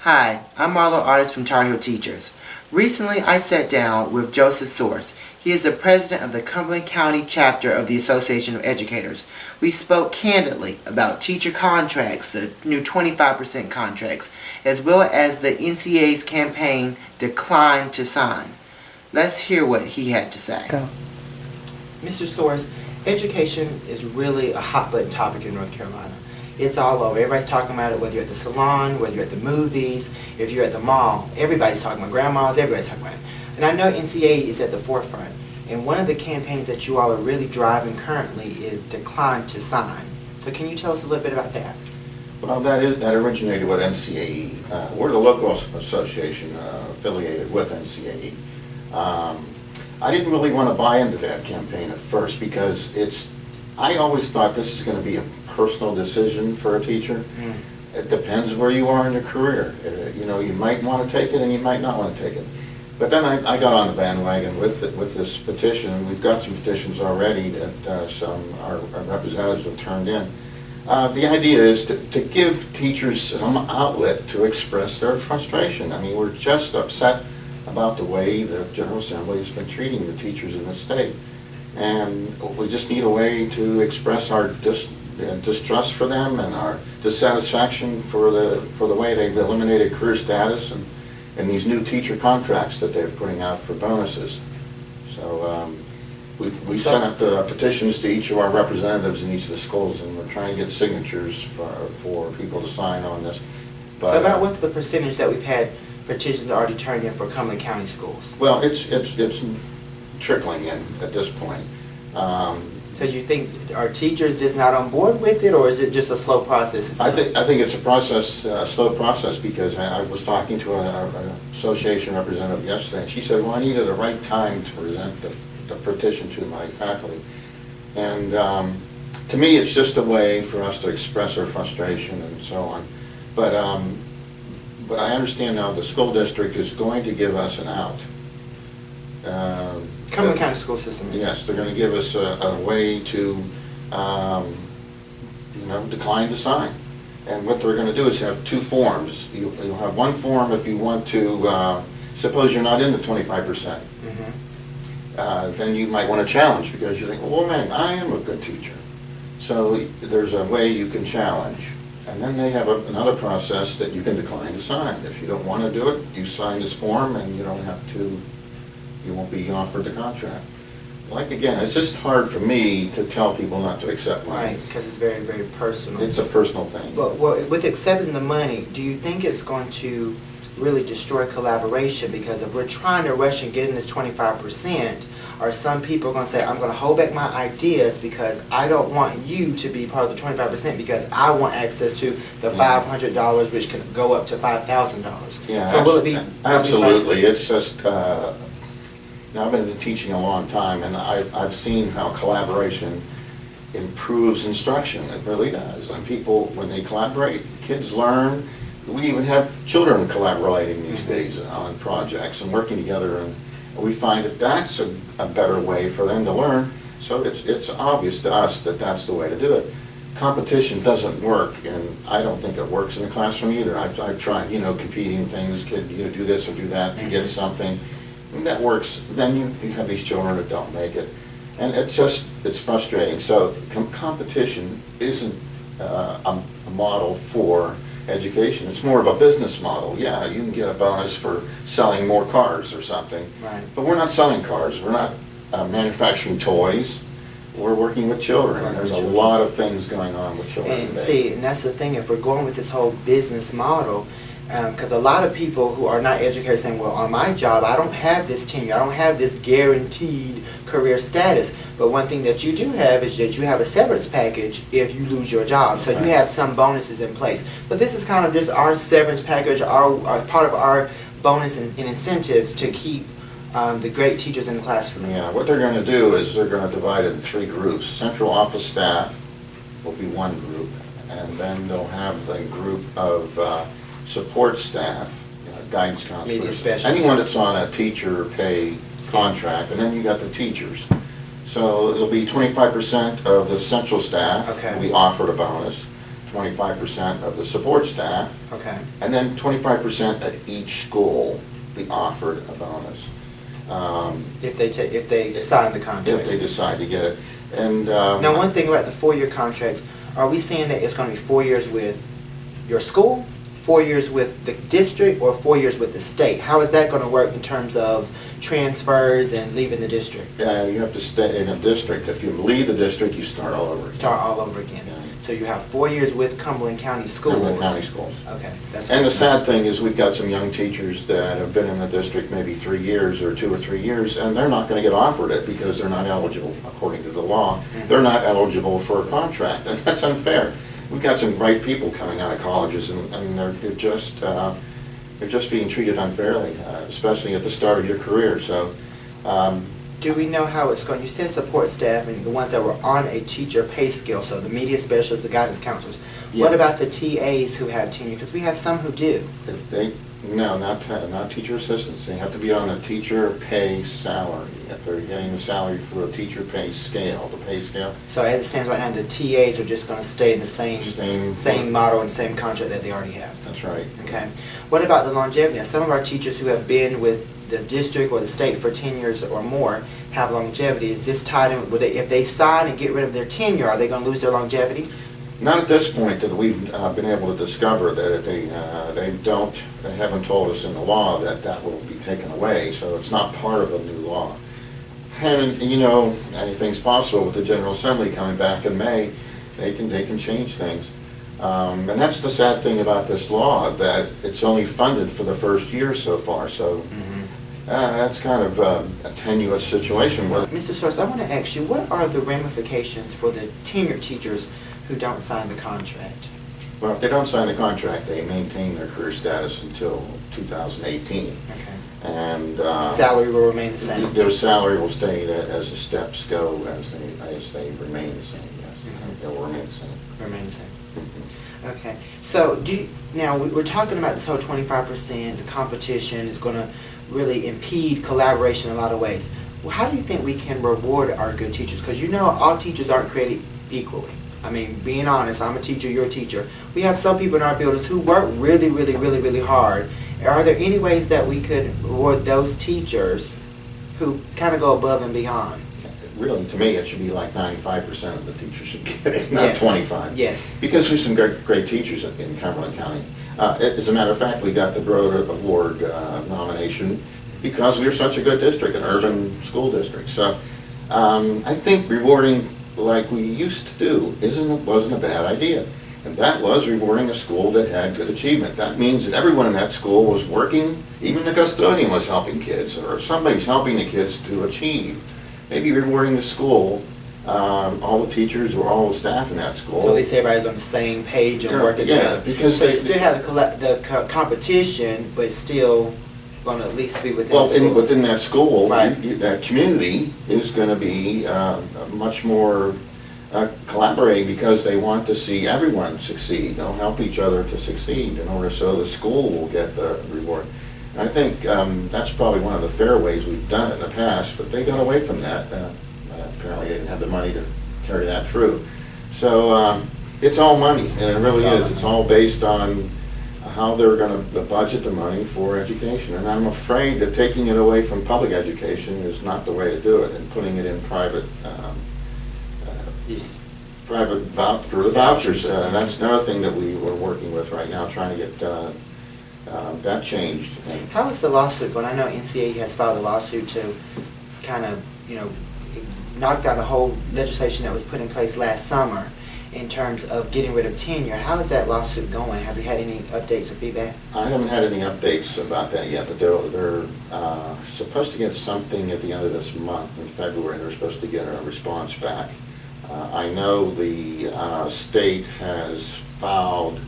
Hi, I'm Marlow Artis from Tar Heel Teachers. Recently, I sat down with Joseph Sorce. He is the president of the Cumberland County chapter of the Association of Educators. We spoke candidly about teacher contracts, the new 25% contracts, as well as the NCAA's campaign Decline to Sign. Let's hear what he had to say. Go. Mr. Sorce, education is really a hot button topic in North Carolina. It's all over. Everybody's talking about it, whether you're at the salon, whether you're at the movies, if you're at the mall. Everybody's talking about grandmas, everybody's talking about it. And I know NCAA is at the forefront. And one of the campaigns that you all are really driving currently is Decline to Sign. So can you tell us a little bit about that? Well, that originated with NCAE. We're the local association affiliated with NCAE. I didn't really want to buy into that campaign at first because I always thought this is going to be a personal decision for a teacher. It depends where you are in your career. You might want to take it and you might not want to take it. But then I got on the bandwagon with this petition. We've got some petitions already that our representatives have turned in. The idea is to give teachers some outlet to express their frustration. I mean, we're just upset about the way the General Assembly has been treating the teachers in the state. And we just need a way to express our distrust for them and our dissatisfaction for the way they've eliminated career status and these new teacher contracts that they're putting out for bonuses. So we sent out petitions to each of our representatives in each of the schools, and we're trying to get signatures for people to sign on this. But, so about what's the percentage that we've had petitions already turned in for Cumberland County schools? Well, it's trickling in at this point. So you think, are teachers just not on board with it, or is it just a slow process itself? I think it's a slow process, because I was talking to an association representative yesterday, and she said, well, I needed the right time to present the petition to my faculty. And to me, it's just a way for us to express our frustration and so on. But I understand now the school district is going to give us an out. Cumberland County school system is. Yes, they're going to give us a way to, decline to sign. And what they're going to do is have two forms. You'll have one form if you want to, suppose you're not in the 25%. Then you might want to challenge, because you think, well, man, I am a good teacher. So there's a way you can challenge. And then they have another process that you can decline to sign. If you don't want to do it, you sign this form and you won't be offered the contract. Like, again, it's just hard for me to tell people not to accept money. Right, because it's very, very personal. It's a personal thing. But with accepting the money, do you think it's going to really destroy collaboration? Because if we're trying to rush and get in this 25%, are some people going to say, I'm going to hold back my ideas because I don't want you to be part of the 25% because I want access to the $500, which can go up to $5,000. Yeah, so will it be? Absolutely. It's just, now I've been teaching a long time, and I've seen how collaboration improves instruction. It really does. And people, when they collaborate, kids learn. We even have children collaborating these days on projects and working together, and we find that that's a better way for them to learn. So it's obvious to us that that's the way to do it. Competition doesn't work, and I don't think it works in the classroom either. I've tried, competing things, kid, do this or do that to get something, and that works. Then you have these children that don't make it, and it's frustrating. So competition isn't a model for education. It's more of a business model. Yeah, you can get a bonus for selling more cars or something. Right. But we're not selling cars. We're not manufacturing toys. We're working with children, and there's a lot of things going on with children And today. see, and that's the thing, if we're going with this whole business model, because a lot of people who are not educated saying, well, on my job, I don't have this tenure, I don't have this guaranteed career status. But one thing that you do have is that you have a severance package if you lose your job. So you have some bonuses in place. But this is kind of just our severance package, our part of our bonus and incentives to keep the great teachers in the classroom. Yeah, what they're going to do is they're going to divide it in three groups. Central office staff will be one group, and then they'll have the group of support staff, guidance counselors, media specialists, anyone that's on a teacher pay contract, and then you got the teachers. So it'll be 25% of the central staff will be offered a bonus, 25% of the support staff, Okay. and then 25% at each school be offered a bonus. If they sign the contract. If they decide to get it. And Now, one thing about the 4-year contracts, are we saying that it's going to be 4 years with your school, 4 years with the district, or 4 years with the state? How is that going to work in terms of transfers and leaving the district? you have to stay in a district. If you leave the district, you start all over again. Start all over again. Yeah. So you have 4 years with Cumberland County Schools. Cumberland County Schools. Okay. That's And the good. sad thing is, we've got some young teachers that have been in the district maybe 3 years or 2 or 3 years, and they're not going to get offered it because they're not eligible, according to the law. Mhm. They're not eligible for a contract, and that's unfair. We've got some great people coming out of colleges, and they're just being treated unfairly, especially at the start of your career. So, Do we know how it's going? You said support staff and the ones that were on a teacher pay scale, so the media specialists, the guidance counselors. What Yeah. about the TAs who have tenure? Because we have some who do. not teacher assistants. They have to be on a teacher pay salary. If they're getting the salary through a teacher pay scale, the pay scale. So as it stands right now, the TAs are just going to stay in the same model and same contract that they already have. That's right. Okay. What about the longevity? Now, some of our teachers who have been with the district or the state for 10 years or more have longevity. Is this tied in? If they sign and get rid of their tenure, are they going to lose their longevity? Not at this point that we've been able to discover that they haven't told us in the law that will be taken away, so it's not part of the new law. And, anything's possible with the General Assembly coming back in May. They can change things. And that's the sad thing about this law, that it's only funded for the first year so far, so that's kind of a tenuous situation. Mr. Sorce, I want to ask you, what are the ramifications for the tenured teachers who don't sign the contract? Well, if they don't sign the contract, they maintain their career status until 2018. Okay. And Salary will remain the same? their salary will stay as the steps go, as they remain the same, yes. Mhm. They will remain the same. Remain the same. Mhm. Okay. So now we're talking about this whole 25%, the competition is going to really impede collaboration in a lot of ways. Well, how do you think we can reward our good teachers? Because all teachers aren't created equally. I mean, being honest, I'm a teacher, you're a teacher. We have some people in our buildings who work really, really, really, really hard. Are there any ways that we could reward those teachers who kind of go above and beyond? Really, to me, it should be like 95% of the teachers should get it, not Yes. 25. Yes. Because there's some great teachers in Cumberland County. As a matter of fact, we got the Broad Award nomination because we're such a good district, an urban school district. So I think rewarding like we used to do wasn't a bad idea. And that was rewarding a school that had good achievement. That means that everyone in that school was working, even the custodian was helping kids, or somebody's helping the kids to achieve. Maybe rewarding the school, all the teachers or all the staff in that school. So at least everybody's on the same page and Yeah, working yeah, together. because so they- you still have the competition, but it's still going to at least be within Well, the school. within that school, Right. that community is going to be much more collaborating because they want to see everyone succeed. They'll help each other to succeed in order so the school will get the reward. And I think that's probably one of the fair ways we've done it in the past, but they got away from that. Apparently they didn't have the money to carry that through. So it's all money, and it really is. It's all based on how they're going to budget the money for education. And I'm afraid that taking it away from public education is not the way to do it, and putting it in private Yes. through the vouchers. That's another thing that we were working with right now, trying to get that changed. How is the lawsuit going? I know NCAE has filed a lawsuit to kind of, knock down the whole legislation that was put in place last summer in terms of getting rid of tenure. How is that lawsuit going? Have you had any updates or feedback? I haven't had any updates about that yet, but they're supposed to get something at the end of this month, in February. They're supposed to get a response back. I know the state has filed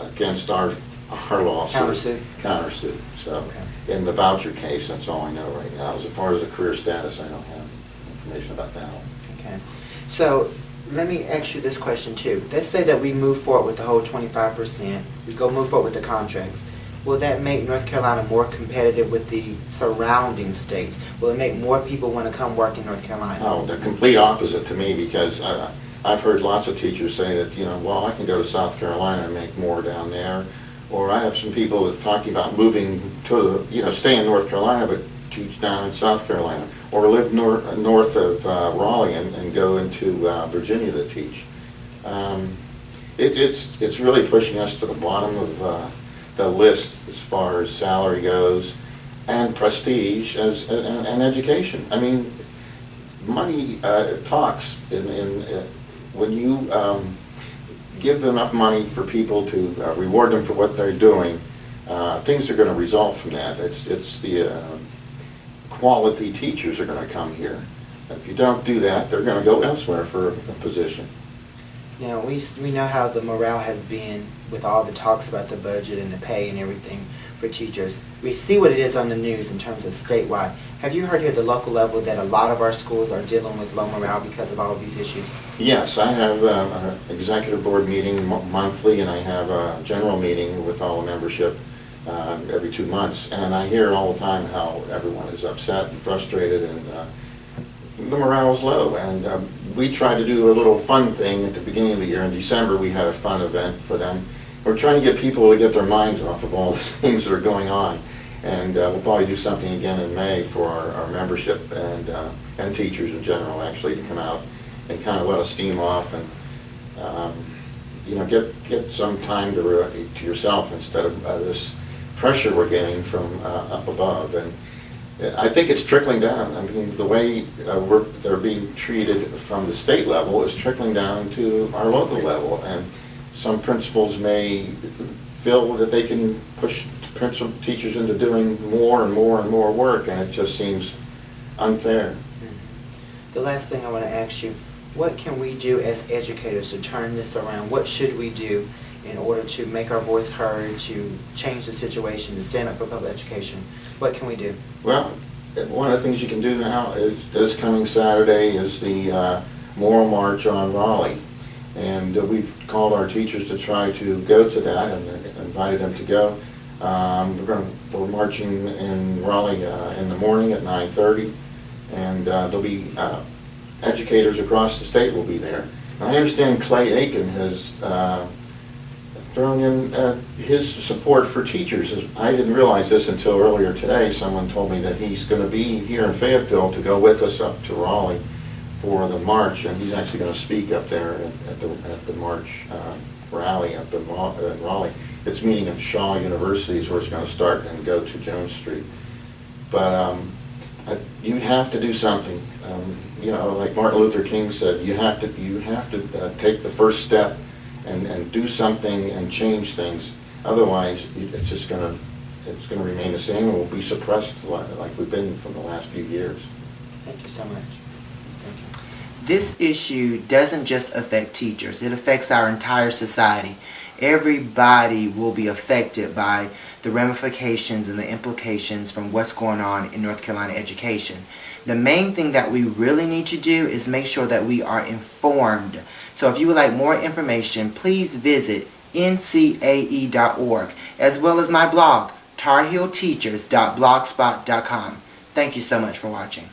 against our lawsuit. Countersuit. So, Okay. in the voucher case, that's all I know right now. As far as the career status, I don't have information about that one. Okay. So let me ask you this question too. Let's say that we move forward with the whole 25%. We move forward with the contracts. Will that make North Carolina more competitive with the surrounding states? Will it make more people want to come work in North Carolina? No, the complete opposite to me, because I've heard lots of teachers say that, well, I can go to South Carolina and make more down there. Or I have some people that are talking about moving to, stay in North Carolina but teach down in South Carolina. Or live north of Raleigh and go into Virginia to teach. It's really pushing us to the bottom of the list as far as salary goes, and prestige and education. I mean, money talks. When you give enough money for people to reward them for what they're doing, things are going to result from that. It's the quality teachers are going to come here. If you don't do that, they're going to go elsewhere for a position. Now, we know how the morale has been with all the talks about the budget and the pay and everything for teachers. We see what it is on the news in terms of statewide. Have you heard here at the local level that a lot of our schools are dealing with low morale because of all of these issues? Yes, I have an executive board meeting monthly, and I have a general meeting with all the membership every 2 months. And I hear all the time how everyone is upset and frustrated, and the morale is low. And we tried to do a little fun thing at the beginning of the year. In December, we had a fun event for them. We're trying to get people to get their minds off of all the things that are going on. And we'll probably do something again in May for our membership and teachers in general, actually, to come out and kind of let us steam off and get some time to yourself instead of this pressure we're getting from up above. And I think it's trickling down. I mean, the way they're being treated from the state level is trickling down to our local level, and some principals may feel that they can push teachers into doing more and more and more work, and it just seems unfair. The last thing I want to ask you, what can we do as educators to turn this around? What should we do in order to make our voice heard, to change the situation, to stand up for public education? What can we do? Well, one of the things you can do now is this coming Saturday is the Moral March on Raleigh. And we've called our teachers to try to go to that and invited them to go. We're marching in Raleigh in the morning at 9:30, and there'll be educators across the state will be there. And I understand Clay Aiken has thrown in his support for teachers. I didn't realize this until earlier today. Someone told me that he's going to be here in Fayetteville to go with us up to Raleigh for the march, and he's actually going to speak up there at the March rally up in Raleigh. It's meeting of Shaw University is where it's going to start and go to Jones Street. But you have to do something. Like Martin Luther King said, you have to take the first step and do something and change things. Otherwise, it's just going to remain the same, and we'll be suppressed like we've been from the last few years. Thank you so much. Thank you. This issue doesn't just affect teachers, it affects our entire society. Everybody will be affected by the ramifications and the implications from what's going on in North Carolina education. The main thing that we really need to do is make sure that we are informed. So if you would like more information, please visit ncae.org, as well as my blog, tarheelteachers.blogspot.com. Thank you so much for watching.